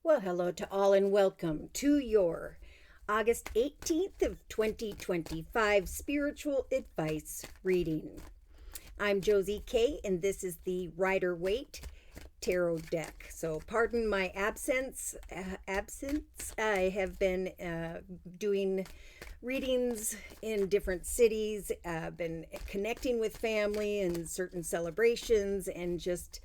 Well, hello to all and welcome to your August 18th of 2025 spiritual advice reading. I'm Josie K and this is the Rider-Waite tarot deck. So pardon my absence. I have been doing readings in different cities, been connecting with family and certain celebrations, and just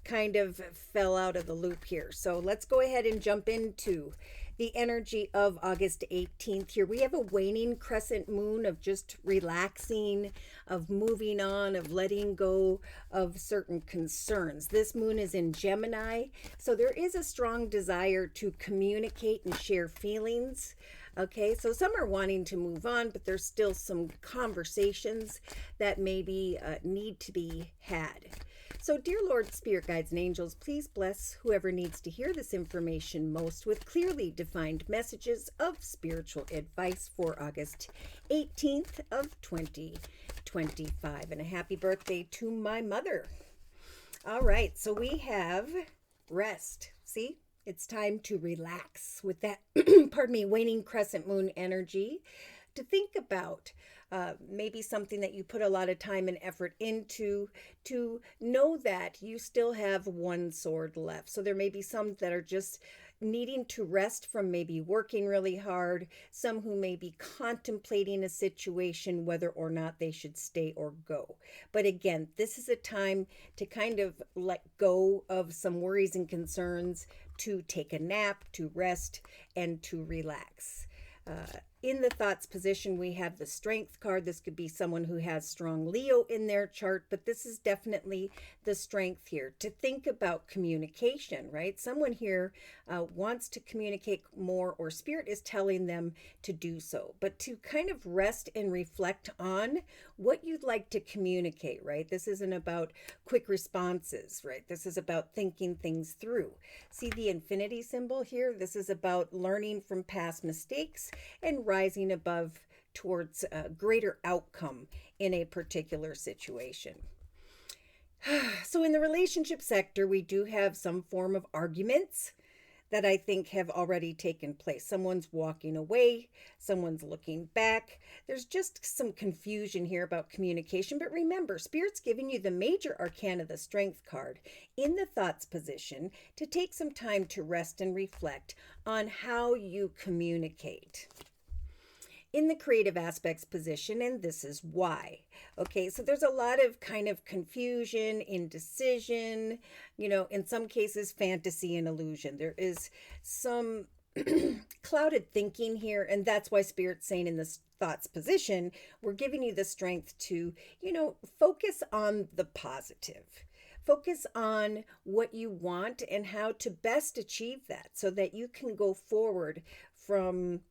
kind of fell out of the loop here. So let's go ahead and jump into the energy of August 18th here. We have a waning crescent moon of just relaxing, of moving on, of letting go of certain concerns. This moon is in Gemini, so there is a strong desire to communicate and share feelings. Okay, so some are wanting to move on, but there's still some conversations that maybe need to be had. So, dear Lord, Spirit Guides, and Angels, please bless whoever needs to hear this information most with clearly defined messages of spiritual advice for August 18th of 2025. And a happy birthday to my mother. All right, so we have rest. See? It's time to relax with that, waning crescent moon energy, to think about maybe something that you put a lot of time and effort into, to know that you still have one sword left. So there may be some that are just needing to rest from maybe working really hard, some who may be contemplating a situation, whether or not they should stay or go. But again, this is a time to kind of let go of some worries and concerns, to take a nap, to rest, and to relax. In the thoughts position, we have the strength card. This could be someone who has strong Leo in their chart, but this is definitely the strength here, to think about communication, right? Someone here wants to communicate more, or Spirit is telling them to do so, but to kind of rest and reflect on what you'd like to communicate, right? This isn't about quick responses, right? This is about thinking things through. See the infinity symbol here? This is about learning from past mistakes and rising above towards a greater outcome in a particular situation. So in the relationship sector, we do have some form of arguments that I think have already taken place. Someone's walking away, someone's looking back. There's just some confusion here about communication. But remember, Spirit's giving you the major arcana, the strength card, in the thoughts position, to take some time to rest and reflect on how you communicate. In the creative aspects position, and this is why. Okay, so there's a lot of kind of confusion, indecision, in some cases, fantasy and illusion. There is some clouded thinking here, and that's why Spirit's saying in this thoughts position, we're giving you the strength to, focus on the positive. Focus on what you want and how to best achieve that, so that you can go forward from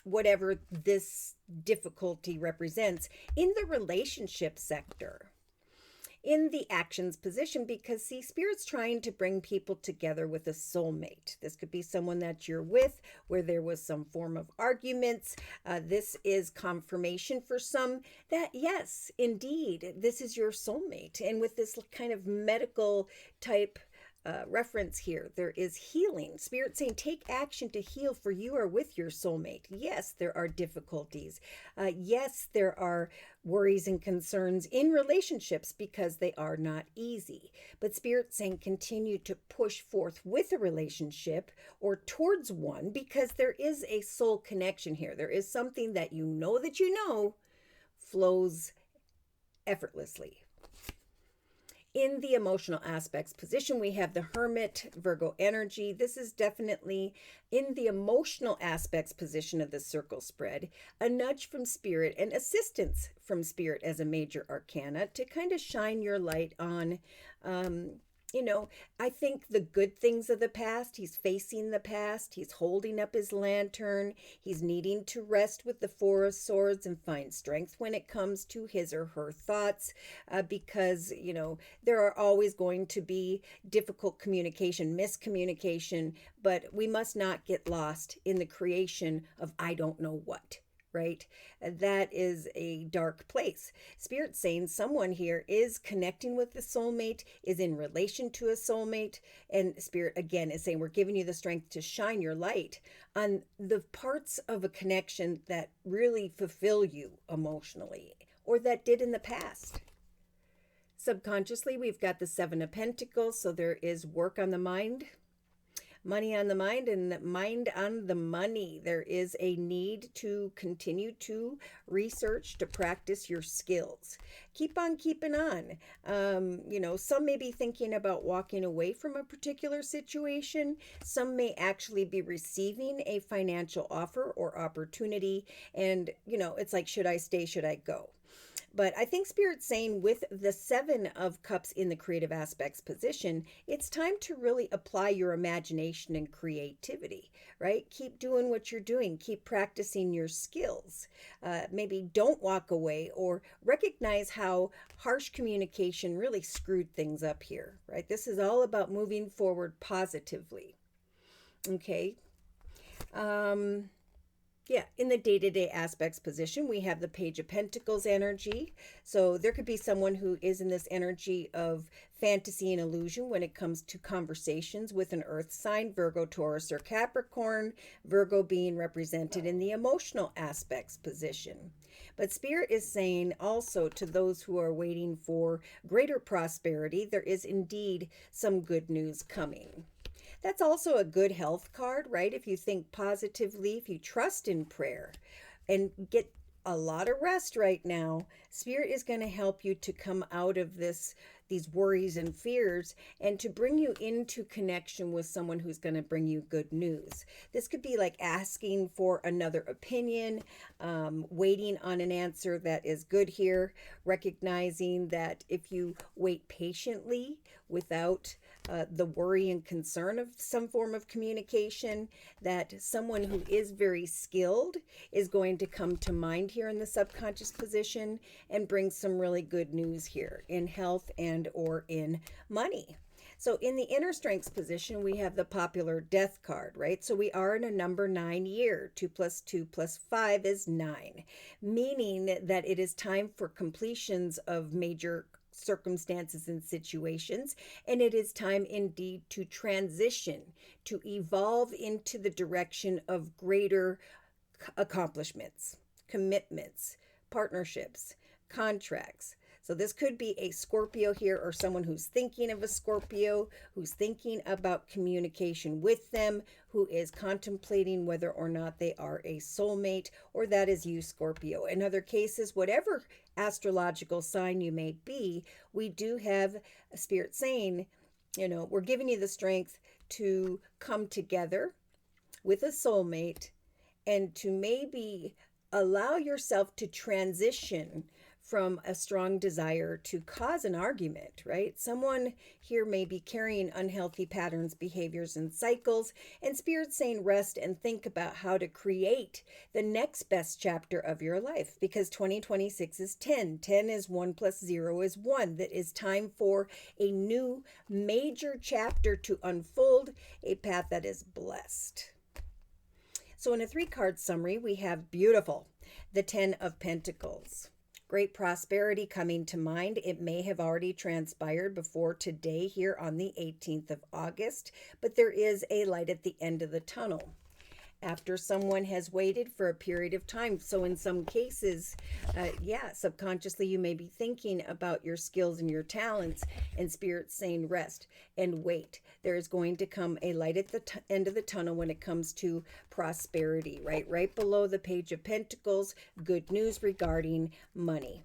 whatever this difficulty represents in the relationship sector, in the actions position, because see, Spirit's trying to bring people together with a soulmate. This could be someone that you're with where there was some form of arguments. This is confirmation for some that yes, indeed, this is your soulmate. And with this kind of medical type reference here, there is healing. Spirit saying, take action to heal, for you are with your soulmate. Yes, there are difficulties. Yes, there are worries and concerns in relationships because they are not easy. But Spirit saying, continue to push forth with a relationship or towards one, because there is a soul connection here. There is something that flows effortlessly. In the emotional aspects position, we have the Hermit, Virgo energy. This is definitely in the emotional aspects position of the circle spread, a nudge from Spirit and assistance from Spirit as a major arcana to kind of shine your light on, I think the good things of the past. He's facing the past. He's holding up his lantern. He's needing to rest with the Four of Swords and find strength when it comes to his or her thoughts, because, there are always going to be difficult communication, miscommunication, but we must not get lost in the creation of I don't know what. right? That is a dark place. Spirit's saying someone here is connecting with the soulmate, is in relation to a soulmate, and Spirit again is saying we're giving you the strength to shine your light on the parts of a connection that really fulfill you emotionally or that did in the past. Subconsciously, we've got the Seven of Pentacles, so there is work on the mind, money on the mind, and mind on the money. There is a need to continue to research, to practice your skills. Keep on keeping on. Some may be thinking about walking away from a particular situation. Some may actually be receiving a financial offer or opportunity. And, it's like, should I stay? Should I go? But I think Spirit's saying with the Seven of Cups in the creative aspects position, it's time to really apply your imagination and creativity, right? Keep doing what you're doing. Keep practicing your skills. Maybe don't walk away or recognize how harsh communication really screwed things up here, right? This is all about moving forward positively. Okay. In the day-to-day aspects position, we have the Page of Pentacles energy. So there could be someone who is in this energy of fantasy and illusion when it comes to conversations with an earth sign, Virgo, Taurus, or Capricorn, Virgo being represented in the emotional aspects position. But Spirit is saying also to those who are waiting for greater prosperity, there is indeed some good news coming. That's also a good health card, right? If you think positively, if you trust in prayer and get a lot of rest right now, Spirit is going to help you to come out of these worries and fears and to bring you into connection with someone who's going to bring you good news. This could be like asking for another opinion, waiting on an answer that is good here, recognizing that if you wait patiently without the worry and concern of some form of communication, that someone who is very skilled is going to come to mind here in the subconscious position and bring some really good news here in health and or in money. So in the inner strengths position, we have the popular death card, right? So we are in a number 9 year. 2 + 2 + 5 is 9, meaning that it is time for completions of major circumstances and situations, and it is time indeed to transition, to evolve into the direction of greater accomplishments, commitments, partnerships, contracts. So this could be a Scorpio here or someone who's thinking of a Scorpio, who's thinking about communication with them, who is contemplating whether or not they are a soulmate, or that is you, Scorpio. In other cases, whatever astrological sign you may be, we do have a Spirit saying, we're giving you the strength to come together with a soulmate and to maybe allow yourself to transition from a strong desire to cause an argument, right? Someone here may be carrying unhealthy patterns, behaviors, and cycles, and Spirit's saying rest and think about how to create the next best chapter of your life, because 2026 is 10. 10 is 1 + 0 is 1. That is time for a new major chapter to unfold, a path that is blessed. So in a 3-card summary, we have beautiful, the 10 of Pentacles. Great prosperity coming to mind. It may have already transpired before today here on the 18th of August, but there is a light at the end of the tunnel after someone has waited for a period of time. So in some cases, subconsciously you may be thinking about your skills and your talents, and Spirit's saying rest and wait. There is going to come a light at the end of the tunnel when it comes to prosperity, right? Right below the Page of Pentacles, good news regarding money.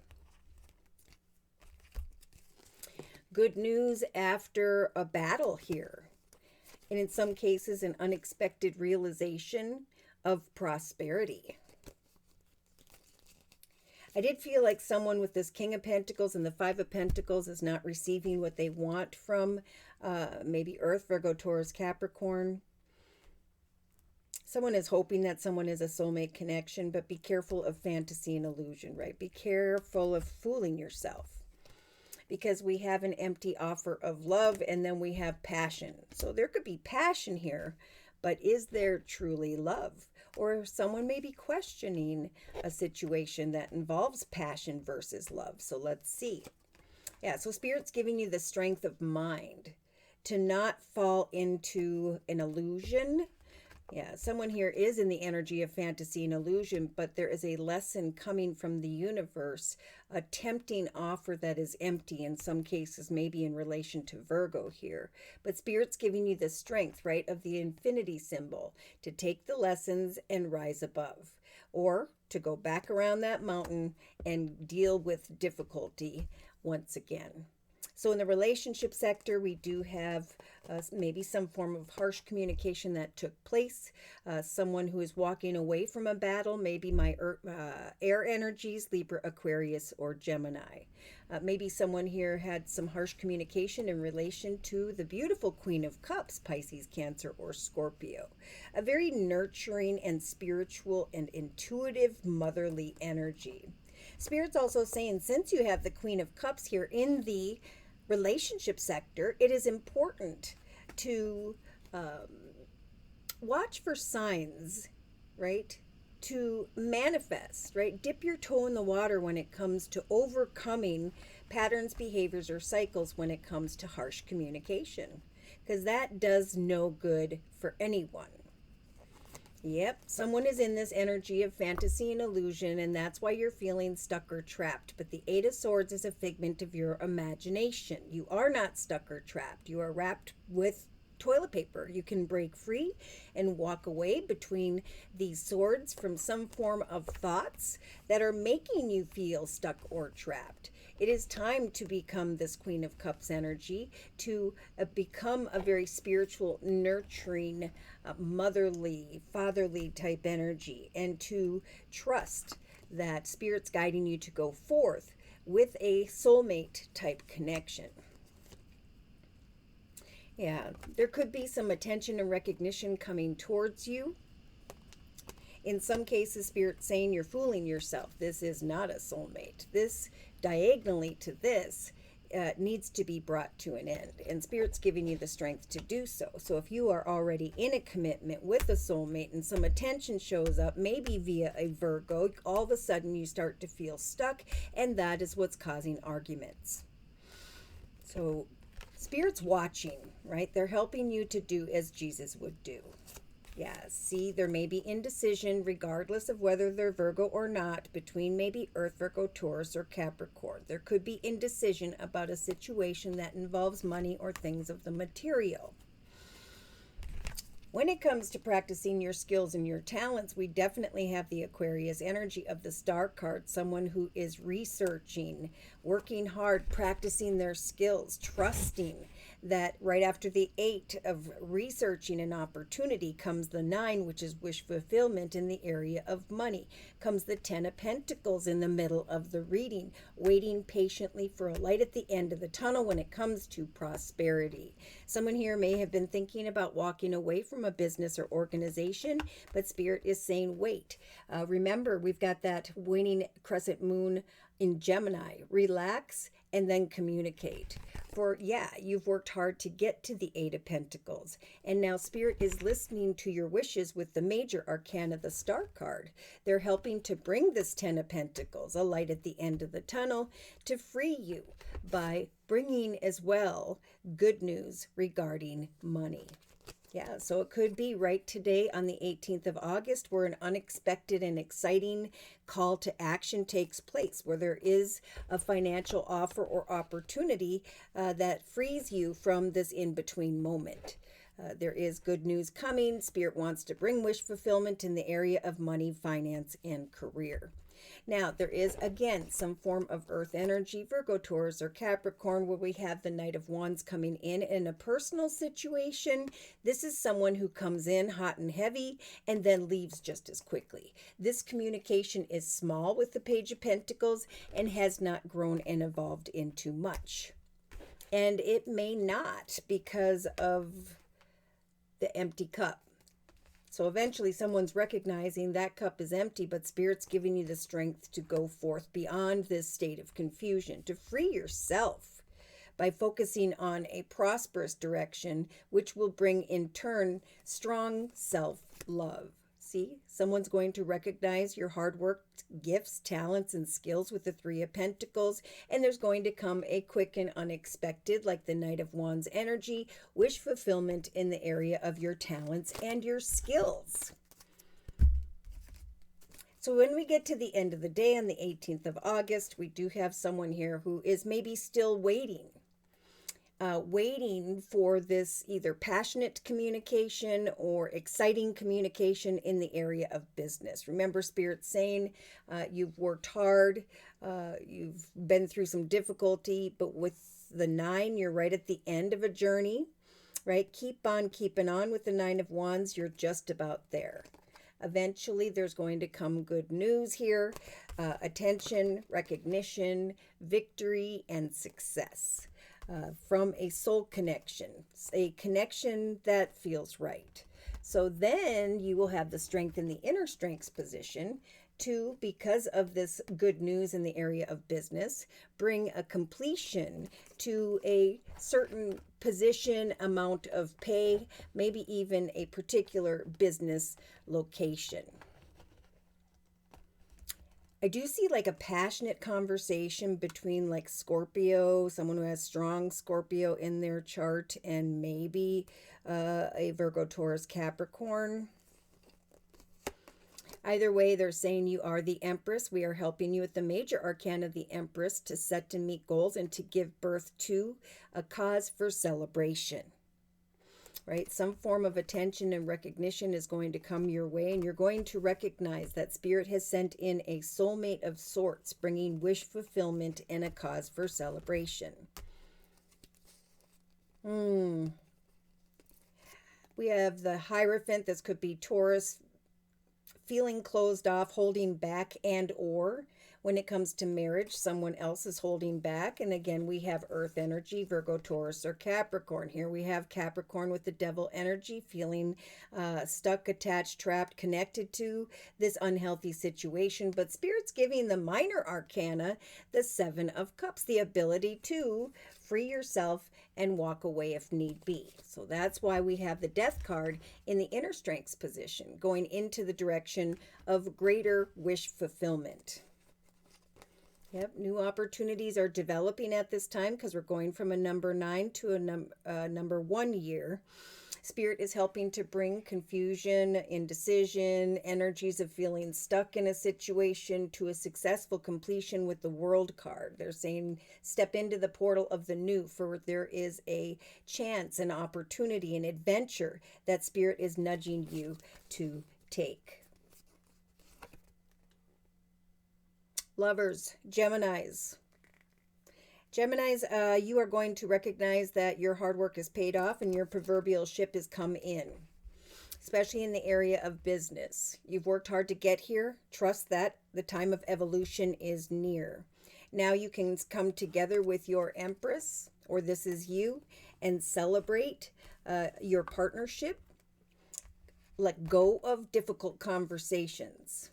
Good news after a battle here. And in some cases, an unexpected realization of prosperity. I did feel like someone with this King of Pentacles and the 5 of Pentacles is not receiving what they want from maybe Earth, Virgo, Taurus, Capricorn. Someone is hoping that someone is a soulmate connection, but be careful of fantasy and illusion, right? Be careful of fooling yourself, because we have an empty offer of love and then we have passion. So there could be passion here, but is there truly love? or someone may be questioning a situation that involves passion versus love. So let's see. Yeah, so Spirit's giving you the strength of mind to not fall into an illusion. Yeah, someone here is in the energy of fantasy and illusion, but there is a lesson coming from the universe, a tempting offer that is empty in some cases, maybe in relation to Virgo here. But Spirit's giving you the strength, right, of the infinity symbol to take the lessons and rise above, or to go back around that mountain and deal with difficulty once again. So in the relationship sector, we do have maybe some form of harsh communication that took place. Someone who is walking away from a battle, maybe my air energies, Libra, Aquarius, or Gemini. Maybe someone here had some harsh communication in relation to the beautiful Queen of Cups, Pisces, Cancer, or Scorpio. A very nurturing and spiritual and intuitive motherly energy. Spirit's also saying, since you have the Queen of Cups here in the relationship sector, it is important to watch for signs, right? To manifest, right? Dip your toe in the water when it comes to overcoming patterns, behaviors, or cycles when it comes to harsh communication, because that does no good for anyone. Yep, someone is in this energy of fantasy and illusion, and that's why you're feeling stuck or trapped. But the Eight of Swords is a figment of your imagination. You are not stuck or trapped. You are wrapped with toilet paper. You can break free and walk away between these swords from some form of thoughts that are making you feel stuck or trapped. It is time to become this Queen of Cups energy, to become a very spiritual, nurturing, motherly, fatherly type energy, and to trust that Spirit's guiding you to go forth with a soulmate type connection. Yeah, there could be some attention and recognition coming towards you. In some cases, Spirit's saying you're fooling yourself. This is not a soulmate. This, diagonally to this, needs to be brought to an end. And Spirit's giving you the strength to do so. So if you are already in a commitment with a soulmate and some attention shows up, maybe via a Virgo, all of a sudden you start to feel stuck, and that is what's causing arguments. So Spirit's watching, right? They're helping you to do as Jesus would do. Yeah, see, there may be indecision regardless of whether they're Virgo or not between maybe Earth, Virgo, Taurus, or Capricorn. There could be indecision about a situation that involves money or things of the material. When it comes to practicing your skills and your talents, we definitely have the Aquarius energy of the Star card, someone who is researching, working hard, practicing their skills, trusting that right after the 8 of researching an opportunity comes the 9, which is wish fulfillment in the area of money. Comes the 10 of Pentacles in the middle of the reading, waiting patiently for a light at the end of the tunnel when it comes to prosperity. Someone here may have been thinking about walking away from a business or organization, but Spirit is saying wait. Remember, we've got that waning crescent moon in Gemini. Relax and then communicate. For you've worked hard to get to the 8 of Pentacles, and now Spirit is listening to your wishes with the major arcana, the Star card. They're helping to bring this 10 of Pentacles, a light at the end of the tunnel, to free you by bringing as well good news regarding money. Yeah, so it could be right today on the 18th of August where an unexpected and exciting call to action takes place, where there is a financial offer or opportunity that frees you from this in-between moment. There is good news coming. Spirit wants to bring wish fulfillment in the area of money, finance, and career. Now, there is, again, some form of earth energy, Virgo, Taurus, or Capricorn, where we have the Knight of Wands coming in a personal situation. This is someone who comes in hot and heavy and then leaves just as quickly. This communication is small with the Page of Pentacles and has not grown and evolved into much. And it may not because of the empty cup. So eventually someone's recognizing that cup is empty, but Spirit's giving you the strength to go forth beyond this state of confusion, to free yourself by focusing on a prosperous direction, which will bring in turn strong self-love. See, someone's going to recognize your hard work, gifts, talents, and skills with the Three of Pentacles, and there's going to come a quick and unexpected, like the Knight of Wands energy, wish fulfillment in the area of your talents and your skills. So when we get to the end of the day on the 18th of August, we do have someone here who is maybe still waiting for this either passionate communication or exciting communication in the area of business. Remember, Spirit's saying you've worked hard, you've been through some difficulty, but with the 9, you're right at the end of a journey, right? Keep on keeping on with the 9 of Wands. You're just about there. Eventually, there's going to come good news here, attention, recognition, victory, and success. From a soul connection, a connection that feels right. So then you will have the strength in the inner strengths position to, because of this good news in the area of business, bring a completion to a certain position, amount of pay, maybe even a particular business location. I do see like a passionate conversation between like Scorpio, someone who has strong Scorpio in their chart, and maybe a Virgo, Taurus, Capricorn. Either way, they're saying you are the Empress. We are helping you with the major arcana of the Empress to set to meet goals and to give birth to a cause for celebration. Right? Some form of attention and recognition is going to come your way, and you're going to recognize that Spirit has sent in a soulmate of sorts, bringing wish fulfillment and a cause for celebration. We have the Hierophant. This could be Taurus, feeling closed off, holding back, and or when it comes to marriage, someone else is holding back. And again, we have Earth energy, Virgo, Taurus, or Capricorn. Here we have Capricorn with the Devil energy, feeling stuck, attached, trapped, connected to this unhealthy situation. But Spirit's giving the minor arcana, the 7 of Cups, the ability to free yourself and walk away if need be. So that's why we have the Death card in the inner strengths position, going into the direction of greater wish fulfillment. Yep, new opportunities are developing at this time because we're going from a number 9 to a number 1 year. Spirit is helping to bring confusion, indecision, energies of feeling stuck in a situation to a successful completion with the World card. They're saying step into the portal of the new, for there is a chance, an opportunity, an adventure that Spirit is nudging you to take. Lovers, Geminis. Geminis, you are going to recognize that your hard work is paid off and your proverbial ship has come in, especially in the area of business. You've worked hard to get here. Trust that the time of evolution is near. Now you can come together with your Empress, or this is you, and celebrate your partnership. Let go of difficult conversations.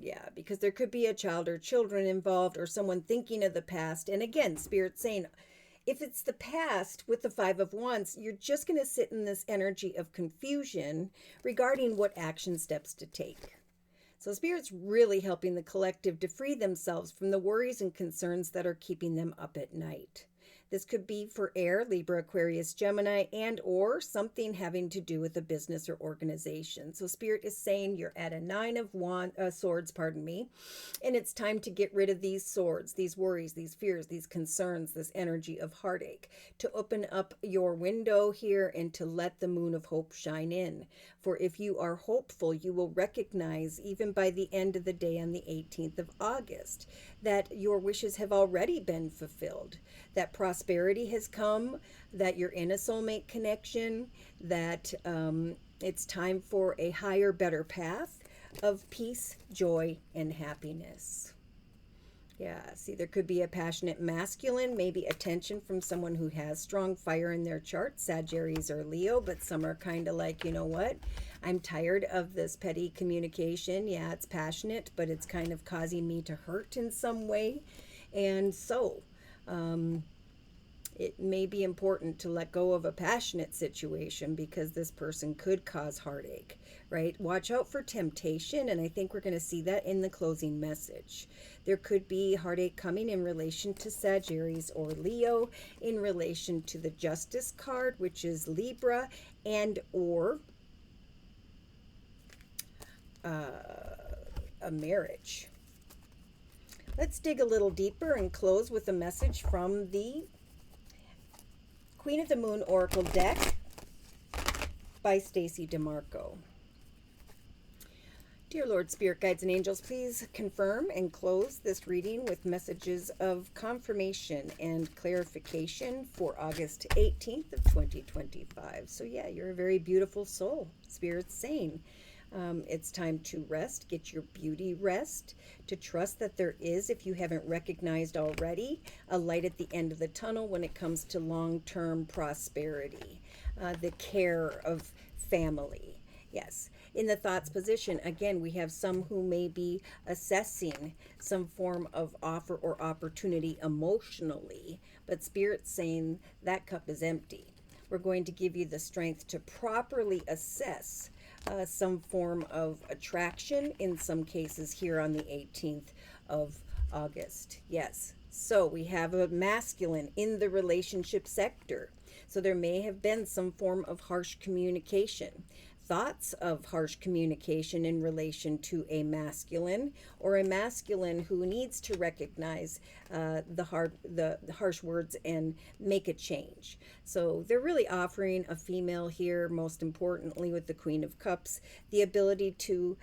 Yeah, because there could be a child or children involved, or someone thinking of the past. And again, Spirit's saying, if it's the past with the 5 of Wands, you're just going to sit in this energy of confusion regarding what action steps to take. So Spirit's really helping the collective to free themselves from the worries and concerns that are keeping them up at night. This could be for air, Libra, Aquarius, Gemini, and or something having to do with a business or organization. So Spirit is saying you're at a 9 of swords, and it's time to get rid of these swords, these worries, these fears, these concerns, this energy of heartache, to open up your window here and to let the moon of hope shine in. For if you are hopeful, you will recognize, even by the end of the day on the 18th of August, that your wishes have already been fulfilled, that prosperity has come, that you're in a soulmate connection, that it's time for a higher, better path of peace, joy, and happiness. Yeah, see, there could be a passionate masculine, maybe attention from someone who has strong fire in their chart, Sagittarius or Leo, but some are kind of like, you know what, I'm tired of this petty communication. Yeah, it's passionate, but it's kind of causing me to hurt in some way. And so, It may be important to let go of a passionate situation because this person could cause heartache, right? Watch out for temptation, and I think we're going to see that in the closing message. There could be heartache coming in relation to Sagittarius or Leo, in relation to the Justice card, which is Libra, and or a marriage. Let's dig a little deeper and close with a message from the Queen of the Moon Oracle deck by Stacey DeMarco. Dear Lord, Spirit, Guides, and Angels, please confirm and close this reading with messages of confirmation and clarification for August 18th of 2025. So yeah, you're a very beautiful soul. Spirit's saying it's time to rest, get your beauty rest, to trust that there is, if you haven't recognized already, a light at the end of the tunnel when it comes to long-term prosperity, the care of family. Yes. In the thoughts position, again, we have some who may be assessing some form of offer or opportunity emotionally, but Spirit's saying that cup is empty. We're going to give you the strength to properly assess some form of attraction in some cases here on the 18th of August. Yes. So we have a masculine in the relationship sector. So there may have been some form of harsh communication. Thoughts of harsh communication in relation to a masculine, or a masculine who needs to recognize the harsh words and make a change. So they're really offering a female here, most importantly with the Queen of Cups, the ability to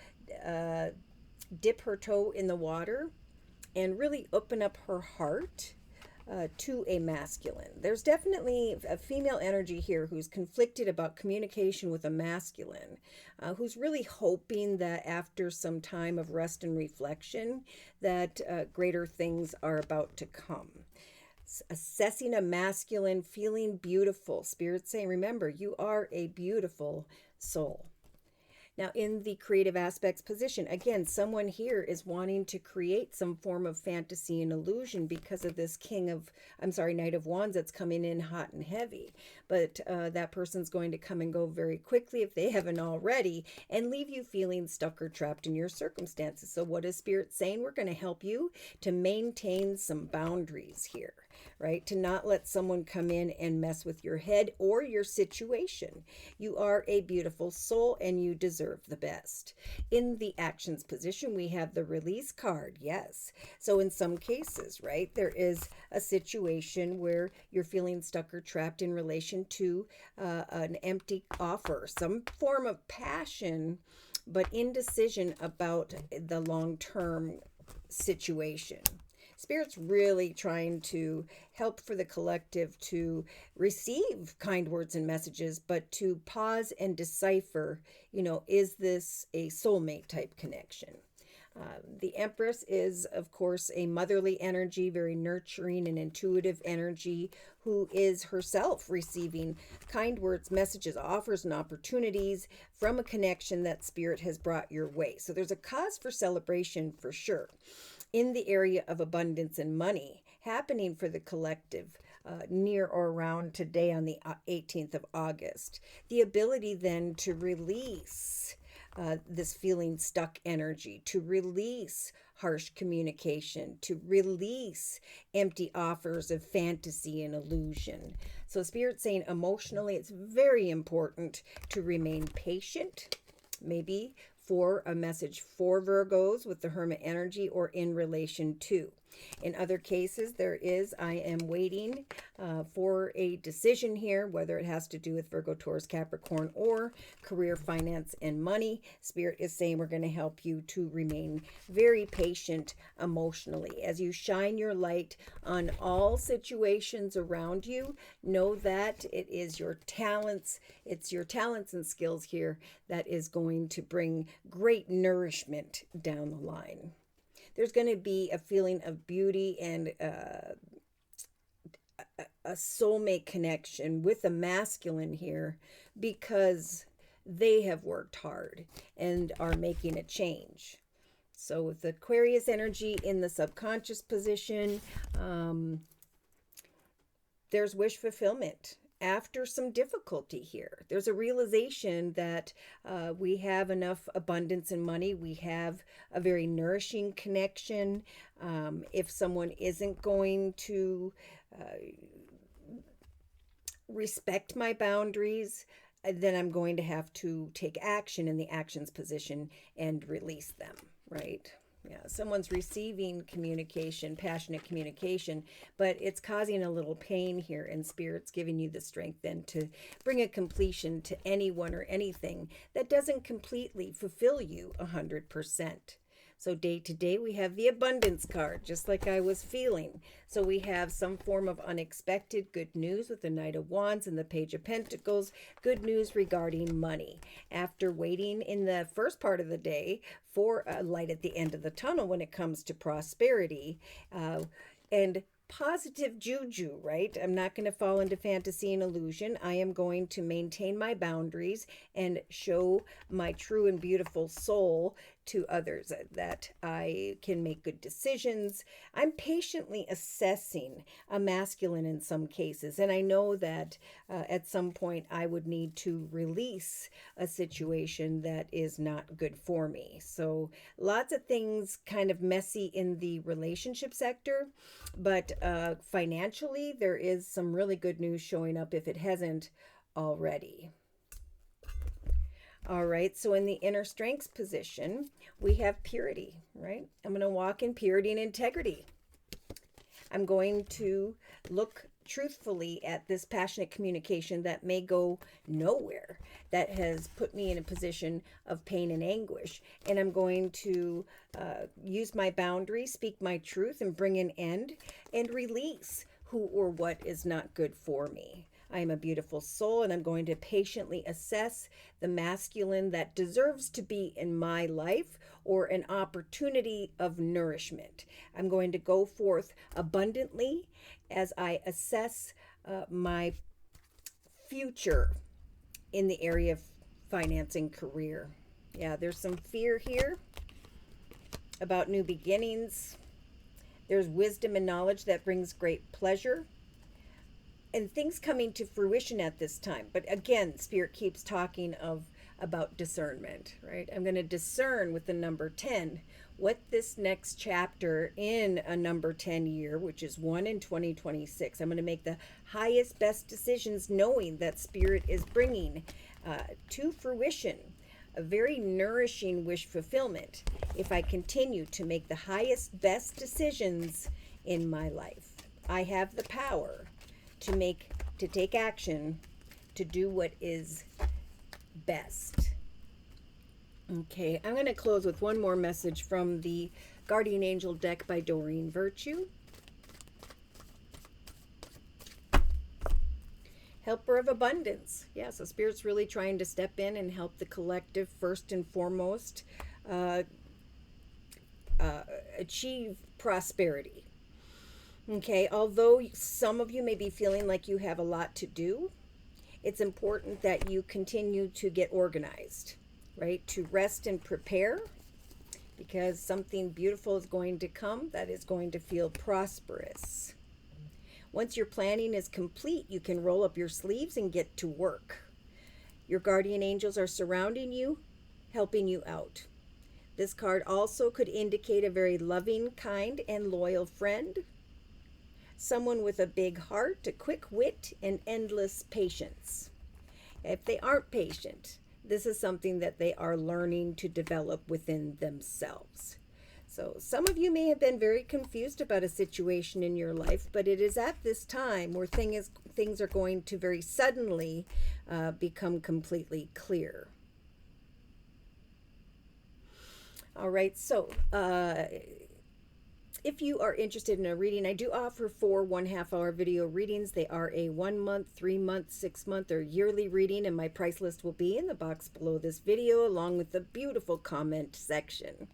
dip her toe in the water and really open up her heart to a masculine. There's definitely a female energy here who's conflicted about communication with a masculine, who's really hoping that after some time of rest and reflection that greater things are about to come. Assessing a masculine, feeling beautiful. Spirit saying, remember, you are a beautiful soul. Now, in the creative aspects position, again, someone here is wanting to create some form of fantasy and illusion because of this Knight of Wands that's coming in hot and heavy. But that person's going to come and go very quickly if they haven't already, and leave you feeling stuck or trapped in your circumstances. So what is Spirit saying? We're going to help you to maintain some boundaries here, right? To not let someone come in and mess with your head or your situation. You are a beautiful soul and you deserve the best. In the actions position, we have the release card. Yes. So in some cases, right, there is a situation where you're feeling stuck or trapped in relation to an empty offer, some form of passion, but indecision about the long-term situation. Spirit's really trying to help for the collective to receive kind words and messages, but to pause and decipher, is this a soulmate type connection? The Empress is, of course, a motherly energy, very nurturing and intuitive energy, who is herself receiving kind words, messages, offers, and opportunities from a connection that Spirit has brought your way. So there's a cause for celebration for sure in the area of abundance and money happening for the collective near or around today on the 18th of August. The ability then to release this feeling stuck energy, to release harsh communication, to release empty offers of fantasy and illusion. So Spirit's saying emotionally, it's very important to remain patient, maybe for a message for Virgos with the Hermit energy or in relation to. In other cases, there is, I am waiting for a decision here, whether it has to do with Virgo, Taurus, Capricorn, or career, finance, and money. Spirit is saying we're going to help you to remain very patient emotionally. As you shine your light on all situations around you, know that it is your talents, it's your talents and skills here that is going to bring great nourishment down the line. There's going to be a feeling of beauty and a soulmate connection with a masculine here because they have worked hard and are making a change. So with Aquarius energy in the subconscious position, there's wish fulfillment after some difficulty here. There's a realization that we have enough abundance and money. We have a very nourishing connection. If someone isn't going to respect my boundaries, then I'm going to have to take action in the actions position and release them, right? Yeah, someone's receiving communication, passionate communication, but it's causing a little pain here, and Spirit's giving you the strength then to bring a completion to anyone or anything that doesn't completely fulfill you 100%. So day to day, we have the abundance card, just like I was feeling. So we have some form of unexpected good news with the Knight of Wands and the Page of Pentacles, good news regarding money. After waiting in the first part of the day for a light at the end of the tunnel when it comes to prosperity, and positive juju, right? I'm not going to fall into fantasy and illusion. I am going to maintain my boundaries and show my true and beautiful soul to others, that I can make good decisions. I'm patiently assessing a masculine in some cases, and I know that at some point I would need to release a situation that is not good for me. So lots of things kind of messy in the relationship sector, but financially there is some really good news showing up if it hasn't already. All right, so in the inner strengths position, we have purity, right? I'm going to walk in purity and integrity. I'm going to look truthfully at this passionate communication that may go nowhere, that has put me in a position of pain and anguish. And I'm going to use my boundaries, speak my truth, and bring an end and release who or what is not good for me. I am a beautiful soul, and I'm going to patiently assess the masculine that deserves to be in my life or an opportunity of nourishment. I'm going to go forth abundantly as I assess my future in the area of financing, career. Yeah, there's some fear here about new beginnings. There's wisdom and knowledge that brings great pleasure, and things coming to fruition at this time. But again, Spirit keeps talking about discernment, right? I'm going to discern with the number 10 what this next chapter in a number 10 year, which is 1 in 2026. I'm going to make the highest, best decisions knowing that Spirit is bringing to fruition a very nourishing wish fulfillment if I continue to make the highest, best decisions in my life. I have the power to take action, to do what is best. Okay, I'm going to close with one more message from the Guardian Angel deck by Doreen Virtue. Helper of abundance. Yeah, so Spirit's really trying to step in and help the collective first and foremost achieve prosperity. Okay, although some of you may be feeling like you have a lot to do, it's important that you continue to get organized, right? To rest and prepare, because something beautiful is going to come that is going to feel prosperous. Once your planning is complete, you can roll up your sleeves and get to work. Your guardian angels are surrounding you, helping you out. This card also could indicate a very loving, kind, and loyal friend. Someone with a big heart, a quick wit, and endless patience. If they aren't patient, this is something that they are learning to develop within themselves. So some of you may have been very confused about a situation in your life, but it is at this time where things are going to very suddenly become completely clear. All right, so if you are interested in a reading, I do offer 4 1/2-hour video readings. They are a 1 month, 3 month, 6 month, or yearly reading, and my price list will be in the box below this video, along with the beautiful comment section.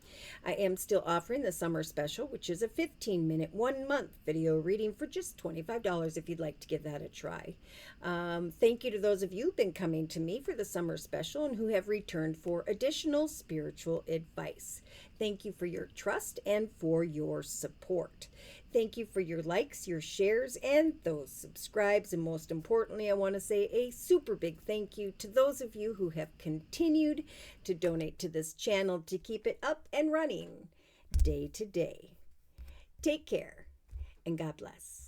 I am still offering the summer special, which is a 15-minute, 1 month video reading for just $25 if you'd like to give that a try. Thank you to those of you who've been coming to me for the summer special and who have returned for additional spiritual advice. Thank you for your trust and for your support. support. Thank you for your likes, your shares, and those subscribes. And most importantly, I want to say a super big thank you to those of you who have continued to donate to this channel to keep it up and running day to day. Take care, and God bless.